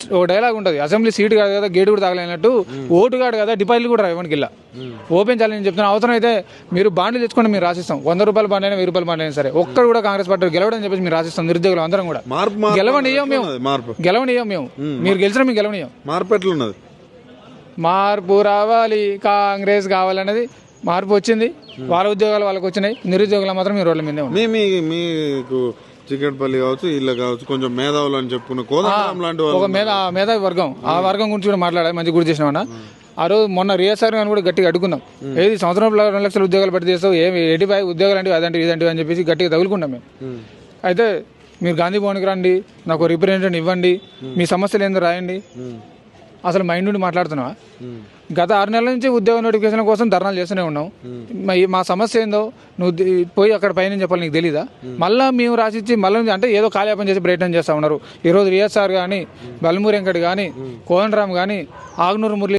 ఓ dialogue ఉంటుంది, assembly seat కాదు కదా గేట్ కూడా తాగలేనట్టు, ఓటు కాదు కదా డిపాజిట్లు కూడా ఇవ్వడానికి ఇలా ఓపెన్ ఛాలెంజ్ చెప్తున్నా. అవసరం అయితే మీరు బాండ్లు తెచ్చుకోండి, మీరు రాసిస్తాం. 100 రూపాయల బాండ్ అయినా 1000 రూపాయల బాండ్ అయినా సరే, ఒక్కరు కూడా కాంగ్రెస్ పార్టీ గెలవడం చెప్పేసి మీరు రాసిస్తాం. నిరుద్యోగులు అందరం కూడా గెలవనియ్యం మేము, గెలవనియ్యం మేము. మీరు గెలిచినా మేము గెలవనియ్యం. మార్పు ఎట్లున్నది? మార్పు రావాలి, కాంగ్రెస్ కావాలనేది. మార్పు వచ్చింది, వాళ్ళ ఉద్యోగాలు వాళ్ళకి వచ్చినాయి. నిరుద్యోగులు మాత్రం మీ రోడ్ల మీదే ఉన్నాయి. మీకు చికెట్పల్లి కావచ్చు, ఇళ్ళ కావచ్చు, కొంచెం మేధావులు అని చెప్పుకున్న కోదండరాం లాంటి ఒక మేధావి వర్గం, ఆ వర్గం గురించి కూడా మాట్లాడాలి. మంచి గుర్తు చేసినామన్నా. ఆ రోజు మొన్న రియాసార్ గారిని కూడా గట్టిగా అడ్డుకున్నాం. ఏది సంవత్సరంలో 2 లక్షల ఉద్యోగాలు పెట్టి చేస్తావు, ఏమి 85 ఉద్యోగాలు అంటే అదంటే ఇదంటే అని చెప్పేసి గట్టిగా తగులుకున్నాం మేము. అయితే మీరు గాంధీ భవన్కి రండి, నాకు రిప్రజెంటేటివ్ ఇవ్వండి, మీ సమస్యలు ఏందో రాయండి. అసలు మైండ్ నుండి మాట్లాడుతున్నావా? గత 6 నెలల నుంచి ఉద్యోగ నోటిఫికేషన్ కోసం ధర్నాలు చేస్తూనే ఉన్నాం. మా సమస్య ఏందో నువ్వు పోయి అక్కడ పైన చెప్పాలి, నీకు తెలీదా? మళ్ళీ మేము రాసిచ్చి మళ్ళీ అంటే ఏదో కాలయాపన చేసి ప్రయత్నం చేస్తూ ఉన్నారు. ఈరోజు రియాజ్ సార్ కానీ, బల్మూరి వెంకట్ కానీ, కోదండరామ్ కానీ, ఆగ్నూరు మురళి